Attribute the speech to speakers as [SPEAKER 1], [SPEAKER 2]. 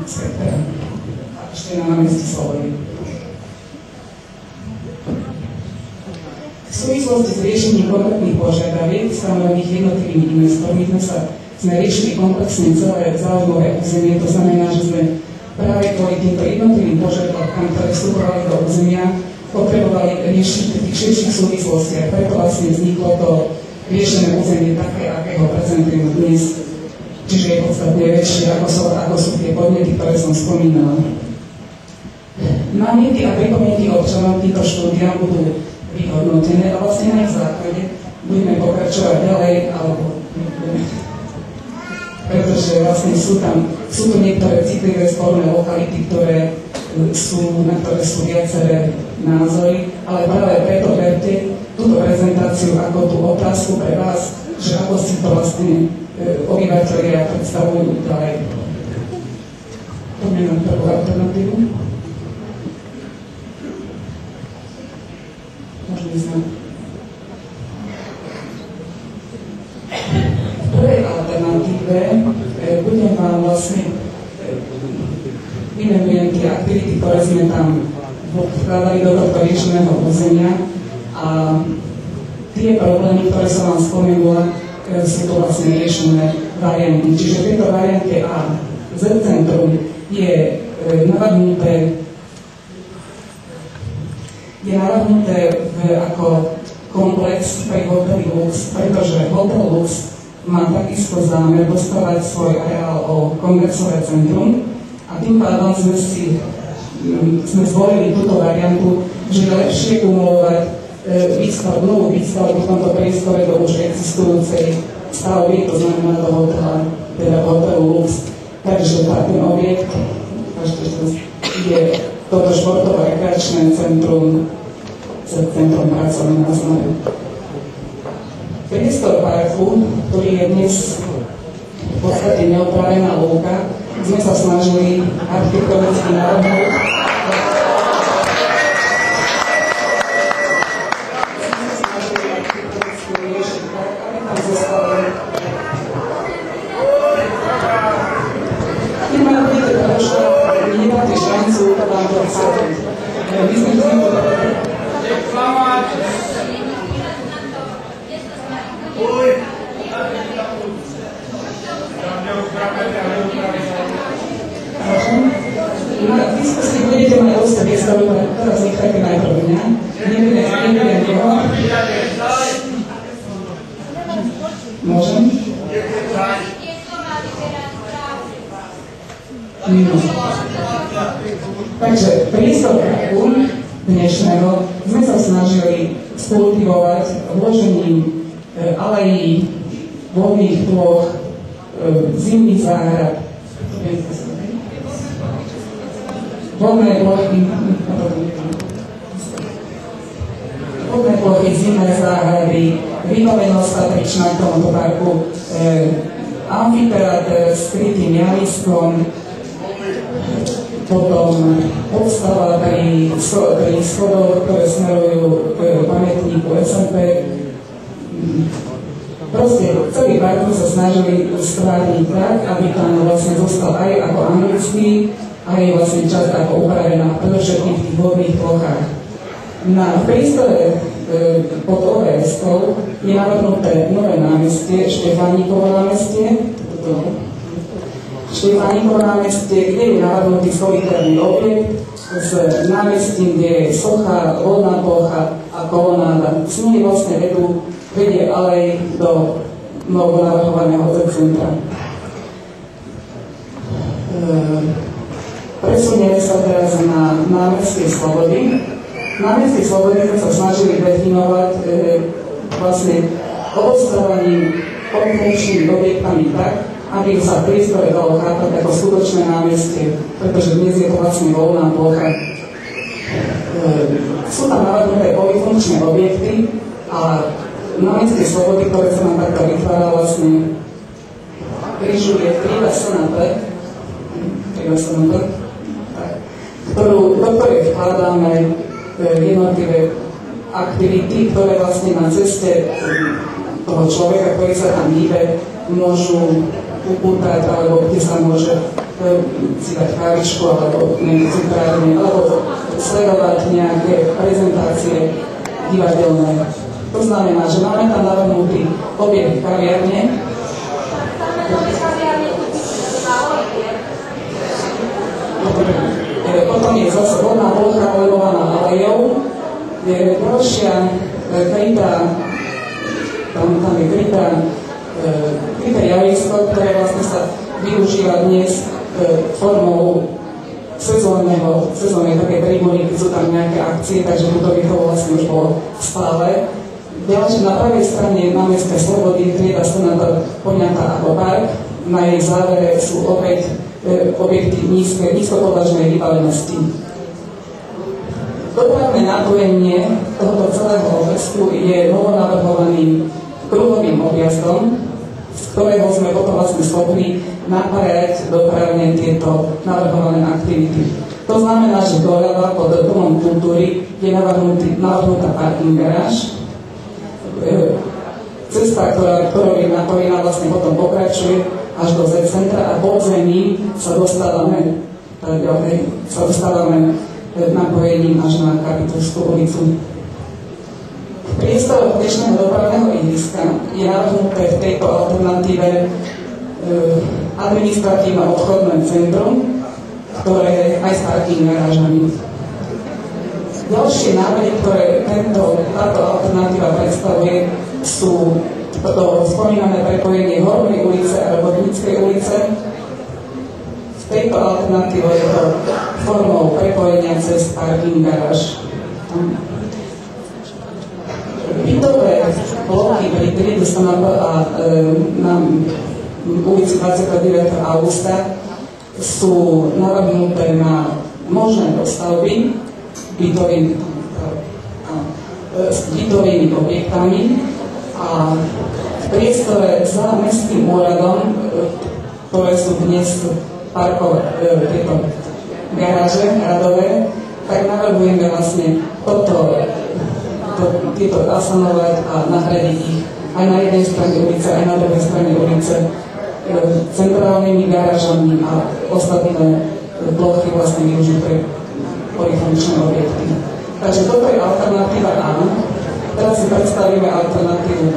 [SPEAKER 1] spektra. A ešte na námestí Slobody. V súvislosti s riešením konkrétnych požiadaviek stanovených jednotlivými investormi sme riešili komplexne celé záujmové územie, to znamená, že sme práve kvôli týmto jednotlivým požiadavkám, ktoré vstupovali do územia, potrebovali riešiť v tých širších súvislostiach. Preto vlastne vzniklo to riešené územie také, aké ho prezentujeme dnes. Čiže je podstatne väčšie, ako sú tie podnety, ktoré som spomínala. Námietky a pripomienky občanov týchto štúdia budú vyhodnotené a vlastne na ich základe budeme pokračovať ďalej, alebo pretože vlastne sú tu niektoré citlivé sporné lokality, na ktoré sú viaceré názory, ale práve preto berte túto prezentáciu ako tú otázku pre vás, že ako si to vlastne obyvateľia predstavujú ďalej. Poďme na prvú alternatívu. Môžeme znať. V prvej alternatíve budem vám vlastne vymenujem tie aktivity, ktoré sme tam vkladali do tohto riešeného územia a tie problémy, ktoré som vám spomenula, sú to vlastne riešené varianty. Čiže v tejto variante A Z-centrum je navrhnuté ako komplex pre hotely Lux, pretože hotel Lux má takisto zámer dostávať svoj areál o kongresové centrum a tým pádom sme zvolili túto variantu, že je lepšie kumulovať novú výstavbu v tomto priestore do už existujúcej stavby, to znamená do hotela, teda hotelu Lux. Takže ten objekt je toto športovo-rekreačné centrum pracovné názvane. Priestor parku, ktorý je dnes v podstate neopravená lúka, sme sa snažili architektonicky navrhnúť Takže priestor parku dnešného sme sa snažili skultivovať vložením alejí, vodných plôch, zimných záhrad, vodné plochy, zimné záhrady, vybavenosť patričná k tomuto parku, amfiteáter s krytým javiskom, potom podstava pri schodoch, ktoré smerujú k pamätníku SMP. Proste celý park sa snažili stvárniť tak, aby tam vlastne zostal aj ako anglický, aj vlastne časť ako upravená, predovšetkým v tých vodných plochách. Na priestore pod OVS-kou je navrhnuté nové námestie, Štefánikovo námestie, kde je navrhnutý solitárny objekt s námestím, kde je socha, voľná plocha a kolonáda. S nimi vlastne vedie alej do novonavrhovaného centra. Presunieme sa teraz na námestie Slobody. Námestie Slobody sme sa snažili definovať vlastne obostávaním konkurenčnými objektami tak, aby sa v priestore dalo chápať ako skutočné námestie, pretože dnes je to vlastne voľná plocha. Sú tam navrhnuté polyfunkčné objekty a námestie Slobody, ktoré sa nám takto vytvára, vlastne križuje do ktorej vkladáme jednotlivé aktivity, ktoré vlastne na ceste toho človeka, ktorý sa tam hýbe, môžu upútať, alebo kde sa môže si dať kávičku alebo nejaké cukrárne, alebo sledovať nejaké prezentácie divadelné. To znamená, že máme tam navrhnutý objekt kaviarne. Potom je zase vodná plocha olejovaná alejou, je ďalšia krytá, tam je kryté javisko, ktoré vlastne sa využíva dnes formou sezónnej takej tribúny, keď sú tam nejaké akcie, takže toto výchovo vlastne už bolo stále. Ďalšie na pravej strane námestské Slobody, trieda Senátor poňatá ako park. Na jej závere sú opäť objekty nízkopodlažnej vybavenosti. Dopravné napojenie tohoto celého obecku je novonavrhovaným kruhovým objazdom, z ktorého sme potom vlastne schopní napájať dopravne tieto navrhované aktivity. To znamená, že doľava pod Domom kultúry je navrhnutá parking garáž. Cesta, ktorou je napojená, vlastne potom pokračuje až do Z-centra a pod zemí sa dostávame napojením až na Kapitulskú ulicu. Priestor dnešného dopravného ihriska je navrhnuté v tejto alternatíve administratívno-obchodné centrum, ktoré je aj s parking garážami. Ďalšie návrhy, ktoré táto alternatíva predstavuje, sú to spomínané prepojenie Hornej ulice a Robotníckej ulice. V tejto alternatíve je to formou prepojenia cez parking garáž. Bytové bloky pri triede Senátor a na ulici 29. augusta sú navrhnuté na možné dostavby bytovými objektami a v priestore za mestským úradom, ktoré sú dnes parkové, tieto garáže radové, tak navrhujeme vlastne tieto zasanovať a nahradiť ich aj na jednej strane ulice, aj na druhej strane ulice centrálnymi garážami a ostatné plochy vlastne využiť pre polifunkčné objekty. Takže toto je alternatíva A. Teraz si predstavíme alternatívu B.